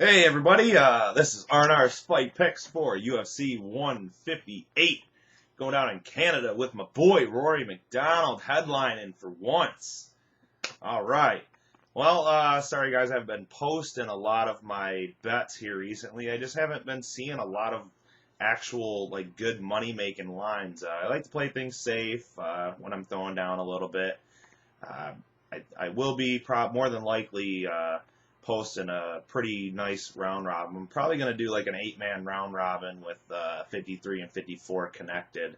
Hey everybody, this is R&R's Fight Picks for UFC 158. Going down in Canada with my boy Rory MacDonald headlining for once. Alright. Well, sorry guys, I've been posting a lot of my bets here recently. I just haven't been seeing a lot of actual, good money-making lines. I like to play things safe when I'm throwing down a little bit. I will be more than likely posting a pretty nice round robin. I'm probably going to do like an 8-man round robin with 53 and 54 connected.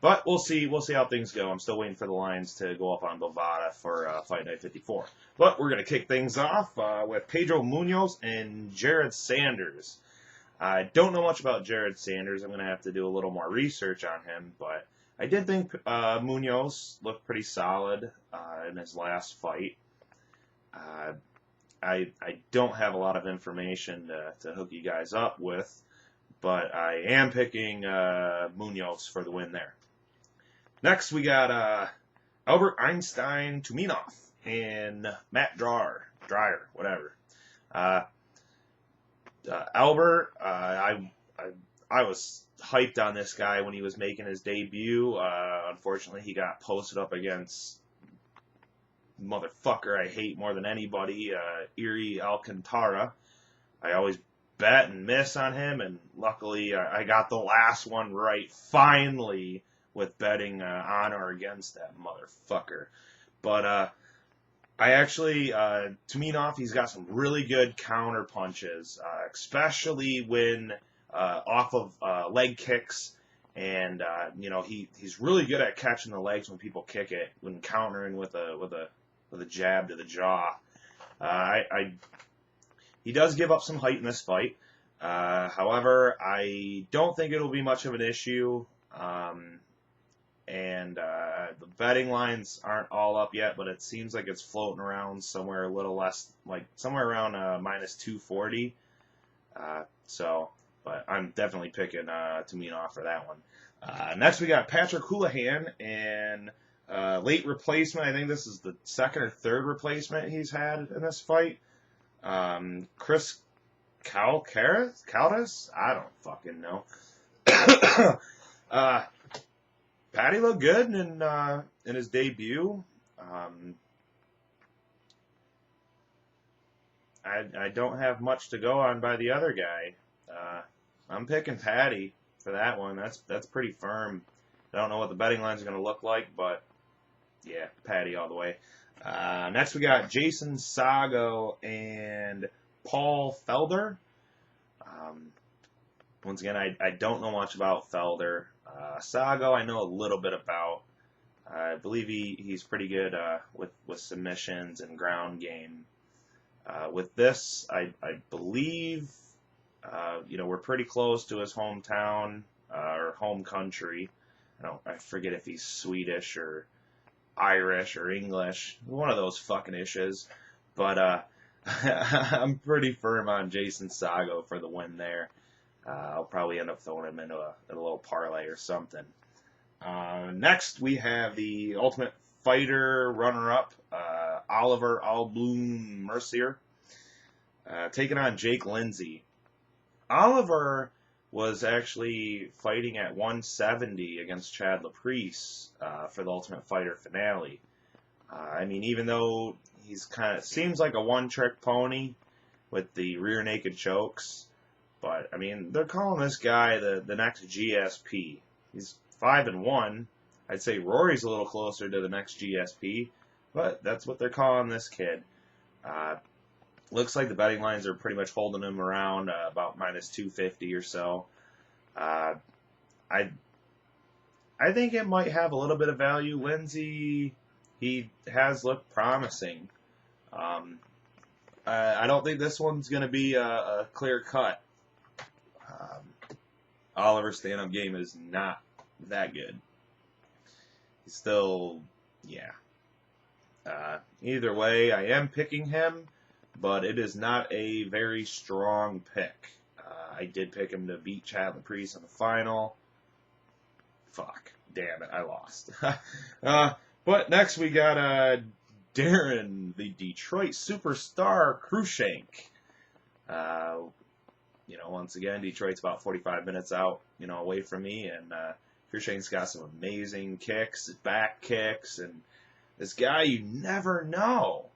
But we'll see how things go. I'm still waiting for the lines to go up on Bovada for Fight Night 54. But we're going to kick things off with Pedro Munoz and Jared Sanders. I don't know much about Jared Sanders. I'm going to have to do a little more research on him, but I did think Munoz looked pretty solid in his last fight. I don't have a lot of information to hook you guys up with, but I am picking Munoz for the win there. Next, we got Albert Einstein Tuminov and Matt Dreyer, whatever. Albert, I was hyped on this guy when he was making his debut. Unfortunately, he got posted up against motherfucker I hate more than anybody, Erie Alcantara. I always bet and miss on him, and luckily I got the last one right, finally, with betting on or against that motherfucker. But I actually, Tuminov, he's got some really good counter punches, especially when off of leg kicks. And he's really good at catching the legs when people kick it, when countering with a jab to the jaw. He does give up some height in this fight. However, I don't think it'll be much of an issue. The betting lines aren't all up yet, but it seems like it's floating around somewhere a little less, somewhere around minus 240. But I'm definitely picking Tuminov for that one. Next, we got Patrick Houlihan and late replacement. I think this is the second or third replacement he's had in this fight. Chris Caldas? I don't fucking know. Patty looked good in his debut. I don't have much to go on by the other guy. I'm picking Patty for that one. That's pretty firm. I don't know what the betting lines are going to look like, but yeah, Patty all the way. Next, we got Jason Sago and Paul Felder. Once again, I don't know much about Felder. Sago, I know a little bit about. I believe he's pretty good with submissions and ground game. With this, I believe we're pretty close to his hometown or home country. I forget if he's Swedish or Irish or English, one of those fucking issues. But I'm pretty firm on Jason Sago for the win there. I'll probably end up throwing him into a little parlay or something. Next, we have the Ultimate Fighter runner-up, Oliver Albloom Mercier, taking on Jake Lindsay. Oliver was actually fighting at 170 against Chad Laprise for the Ultimate Fighter finale. Even though he's seems like a one-trick pony with the rear naked chokes, but they're calling this guy the next GSP. He's 5-1. I'd say Rory's a little closer to the next GSP, but that's what they're calling this kid. Looks like the betting lines are pretty much holding him around about minus 250 or so. I think it might have a little bit of value. Lindsay, he has looked promising. I don't think this one's going to be a clear cut. Oliver's stand-up game is not that good. He's still, either way, I am picking him, but it is not a very strong pick. I did pick him to beat Chad Laprise in the final. Fuck. Damn it, I lost. But next we got Darren, the Detroit superstar Cruikshank, Once again, Detroit's about 45 minutes out, away from me, and Cruikshank's got some amazing kicks, back kicks, and this guy, you never know.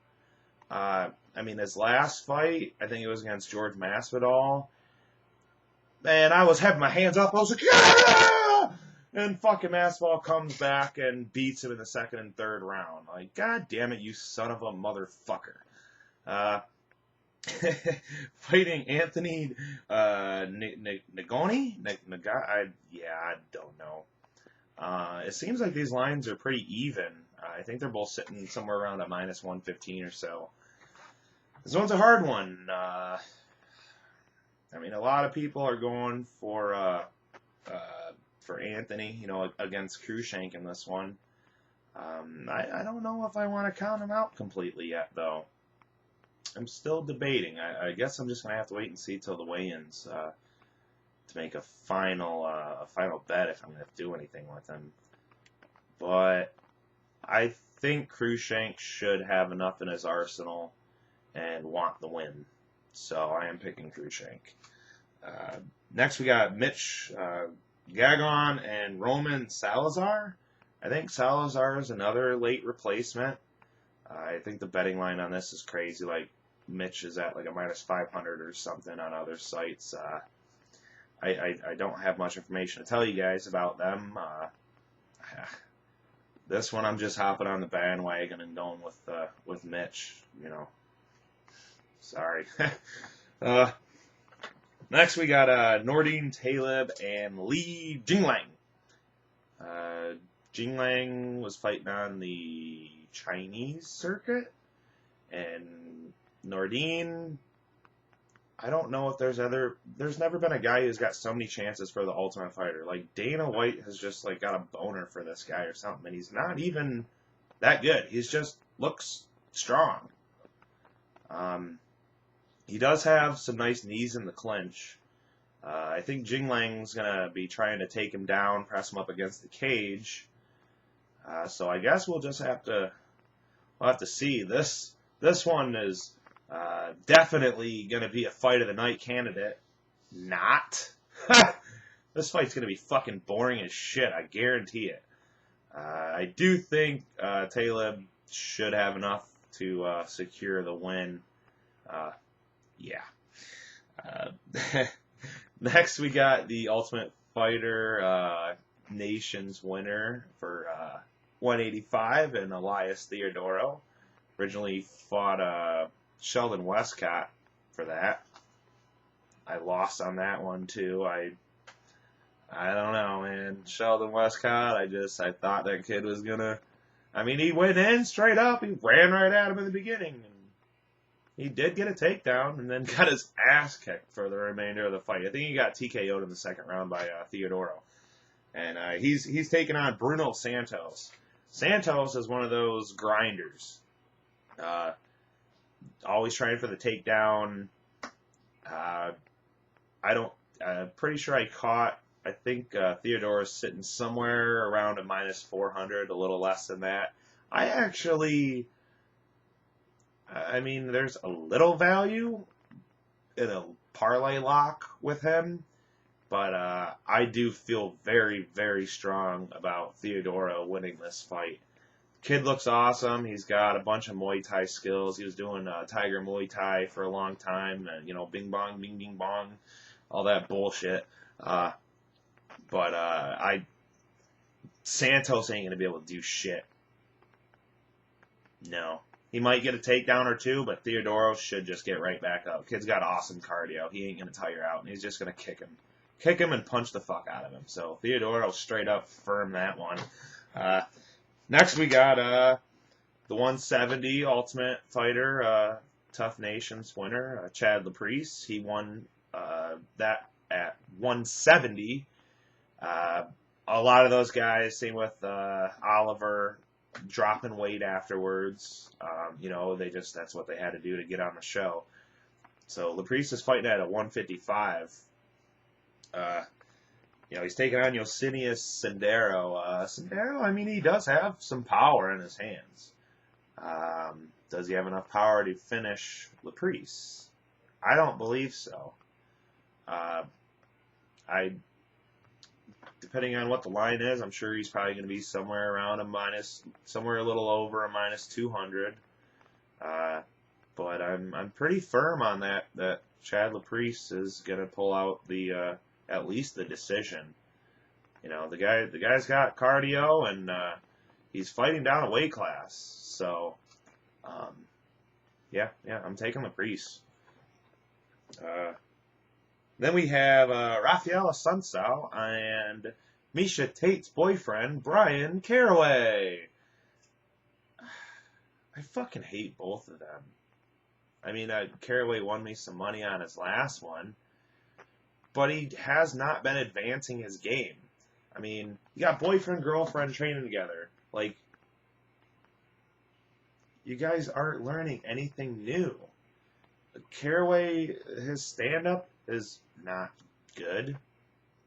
His last fight, I think it was against George Masvidal, man, I was having my hands up, I was like, yeah! And fucking Masvidal comes back and beats him in the second and third round. Like, god damn it, you son of a motherfucker. Fighting Anthony Nagoni? I don't know. It seems like these lines are pretty even. I think they're both sitting somewhere around a minus 115 or so. This one's a hard one. A lot of people are going for Anthony, against Cruikshank in this one. I don't know if I want to count him out completely yet, though. I'm still debating. I guess I'm just going to have to wait and see till the weigh-ins to make a final bet if I'm going to do anything with him. But I think Cruikshank should have enough in his arsenal and want the win. So I am picking Cruikshank. Next we got Mitch Gane and Roman Salazar. I think Salazar is another late replacement. I think the betting line on this is crazy. Like, Mitch is at like a minus 500 or something on other sites. I don't have much information to tell you guys about them. This one I'm just hopping on the bandwagon and going with Mitch. Sorry. Next we got Nordine, Taleb, and Jing. Jing was fighting on the Chinese circuit, and Nordine, I don't know if there's never been a guy who's got so many chances for the Ultimate Fighter. Like, Dana White has just like got a boner for this guy or something, and he's not even that good. He's just looks strong. He does have some nice knees in the clinch. I think Jing Lang's gonna be trying to take him down, press him up against the cage. So I guess we'll have to see. This one is definitely gonna be a fight of the night candidate. Not. This fight's gonna be fucking boring as shit. I guarantee it. I do think Taleb should have enough to secure the win. Next, we got the Ultimate Fighter Nations winner for 185 and Elias Theodorou. Originally fought Sheldon Westcott for that. I lost on that one too. I don't know, man. Sheldon Westcott, I thought that kid was gonna. He went in straight up. He ran right at him in the beginning. And he did get a takedown and then got his ass kicked for the remainder of the fight. I think he got TKO'd in the second round by Theodorou. And he's taking on Bruno Santos. Santos is one of those grinders. Always trying for the takedown. I'm pretty sure I think Theodorou is sitting somewhere around a minus 400, a little less than that. There's a little value in a parlay lock with him, but I do feel very, very strong about Theodorou winning this fight. Kid looks awesome. He's got a bunch of Muay Thai skills. He was doing Tiger Muay Thai for a long time, bing bong, bing bing bong, all that bullshit. Santos ain't gonna be able to do shit. No. He might get a takedown or two, but Theodorou should just get right back up. Kid's got awesome cardio. He ain't going to tire out, and he's just going to kick him. Kick him and punch the fuck out of him. So Theodorou straight up firm that one. Next we got the 170 Ultimate Fighter Tough Nations winner, Chad Laprise. He won that at 170. A lot of those guys, same with Oliver, dropping weight afterwards. That's what they had to do to get on the show. So Laprise is fighting at a 155. He's taking on Yosinius Sendero. Sendero, he does have some power in his hands. Does he have enough power to finish Laprise? I don't believe so. Depending on what the line is, I'm sure he's probably going to be somewhere around somewhere a little over a minus 200. But I'm pretty firm on that Chad Laprise is going to pull out the at least the decision. You know, the guy's got cardio, and he's fighting down a weight class. So, yeah, I'm taking Laprise. Then we have Rafael Assunção and Misha Tate's boyfriend, Brian Caraway. I fucking hate both of them. I mean, Caraway won me some money on his last one, but he has not been advancing his game. I mean, you got boyfriend, girlfriend training together. Like, you guys aren't learning anything new. Caraway, his stand-up is not good.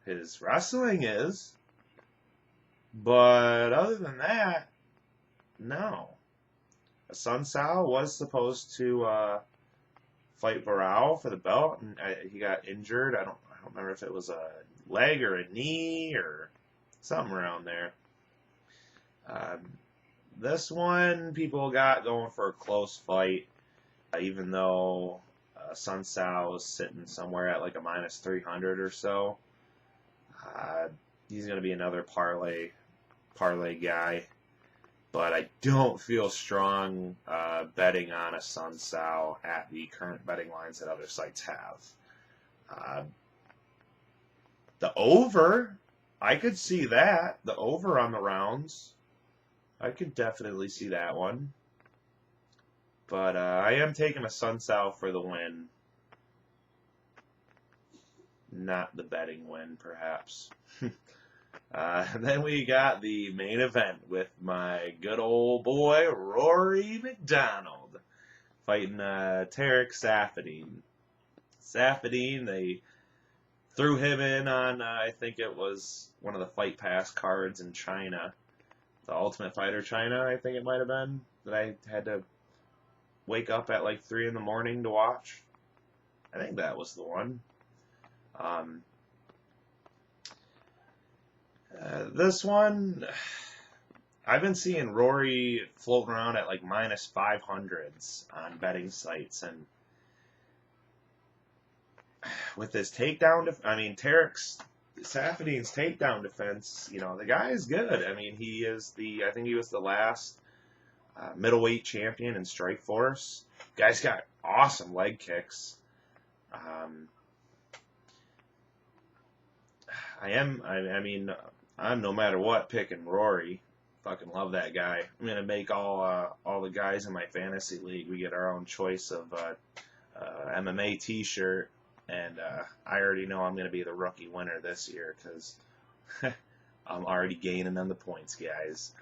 His wrestling is. But other than that, no. Assunção was supposed to fight Barao for the belt, and he got injured. I don't remember if it was a leg or a knee or something around there. This one, people got going for a close fight, even though Assunção was sitting somewhere at like a minus 300 or so. He's going to be another parlay guy. But I don't feel strong betting on Assunção at the current betting lines that other sites have. The over, I could see that. The over on the rounds, I could definitely see that one. But I am taking Assunção for the win. Not the betting win, perhaps. And then we got the main event with my good old boy, Rory MacDonald, fighting Tarek Safadine. Safadine, they threw him in on, I think it was one of the Fight Pass cards in China. The Ultimate Fighter China, I think it might have been, that I had to wake up at like 3 in the morning to watch. I think that was the one. This one, I've been seeing Rory floating around at like minus 500s on betting sites, and with his takedown, Safadine's takedown defense, you know, the guy is good. I mean, I think he was the last middleweight champion in Strikeforce. Guy's got awesome leg kicks. I'm no matter what picking Rory. Fucking love that guy. I'm gonna make all the guys in my fantasy league. We get our own choice of MMA T-shirt, and I already know I'm gonna be the rookie winner this year because I'm already gaining on the points, guys.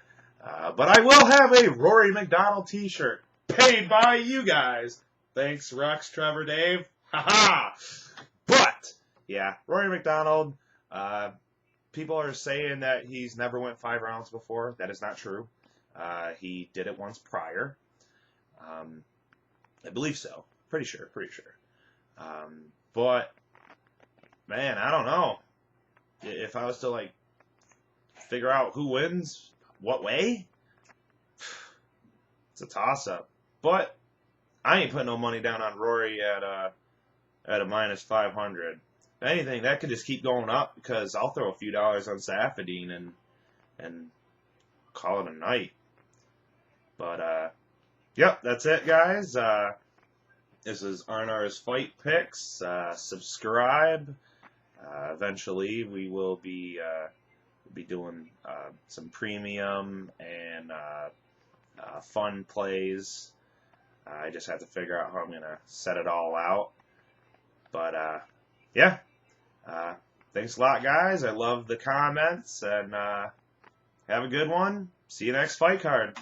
But I will have a Rory MacDonald T-shirt paid by you guys. Thanks, Rux, Trevor, Dave. Haha. But yeah, Rory MacDonald. People are saying that he's never went 5 rounds before. That is not true. He did it once prior. I believe so. Pretty sure. But, man, I don't know. If I was to, like, figure out who wins, what way, it's a toss-up. But I ain't putting no money down on Rory at a minus 500. If anything, that could just keep going up because I'll throw a few dollars on Safadine and call it a night. But, yep, that's it, guys. This is Arnar's Fight Picks. Subscribe. Eventually, we will be doing some premium and fun plays. I just have to figure out how I'm going to set it all out. But, yeah. Thanks a lot, guys. I love the comments, and have a good one. See you next fight card.